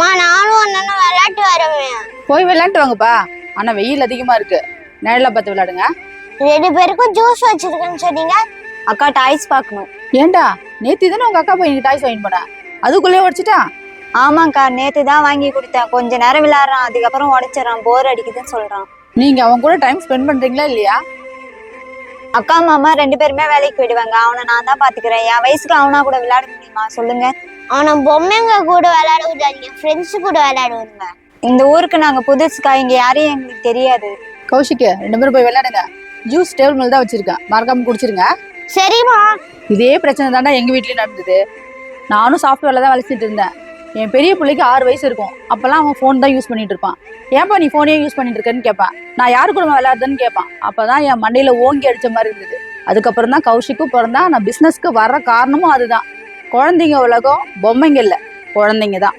நானும் அண்ணனும் விளையாட்டு வரவேன். போய் விளையாட்டு வாங்கப்பா. ஆனா வெயில் அதிகமா இருக்கு, நிழல பார்த்து விளையாடுங்க. 2 பேருக்கும் ஜூஸ் வச்சிருக்கேன்னு சொன்னீங்க. அக்கா டாய்ஸ் பார்க்கணும். ஏண்டா நேத்து தானே உங்க அக்கா போய் டாய்ஸ் வாங்கி போனா, அதுக்குள்ளேயே உடைச்சிட்டான்? ஆமாக்கா, நேத்து தான் வாங்கி கொடுத்தேன். கொஞ்ச நேரம் விளையாடுறான், அதுக்கப்புறம் உடைச்சிடறான், போர் அடிக்குதுன்னு சொல்றான். நீங்க அவன் கூட டைம் ஸ்பெண்ட் பண்றீங்களா இல்லையா? அக்கா மாமா 2 பேருமே வேலைக்கு போயிடுவாங்க, அவனை நான் தான் பாத்துக்கிறேன். என் வயசுக்கு அவனா கூட விளையாட முடியுமா சொல்லுங்க? அவனை பொம்மைங்க கூட விளையாட விடாதீங்க, ஃப்ரெண்ட்ஸ் கூட விளையாடுவாங்க. இந்த ஊருக்கு நாங்க புதுசுக்கா, இங்க யாரையும் எங்களுக்கு தெரியாது. கௌஷிக்கு 2 பேரும் போய் விளையாடுங்க. ஜூஸ் டேபிள் மேல தான் வச்சிருக்கேன், மறக்காம குடிச்சிருங்க. சரிம்மா. இதே பிரச்சனை தாண்டா எங்க வீட்லயும் நடந்தது. நானும் சாஃப்ட்வேர்ல தான் வேலை செஞ்சுட்டு இருந்தேன். என் பெரிய பிள்ளைக்கு 6 வயசு இருக்கும். அப்பெல்லாம் அவன் ஃபோன் தான் யூஸ் பண்ணிட்டு இருப்பான். ஏன்பா நீ ஃபோனே யூஸ் பண்ணிட்டு இருக்கேன்னு கேட்பான். நான் யாரு கூட விளையாடுறதுன்னு கேட்பான். அப்பதான் என் மண்டையில ஓங்கி அடிச்ச மாதிரி இருந்தது. அதுக்கப்புறம் தான் கௌஷிக்கும் பிறந்தா. நான் பிசினஸ்க்கு வர்ற காரணமும் அதுதான். குழந்தைங்க உலகம் பொம்மைங்க இல்ல, குழந்தைங்க தான்.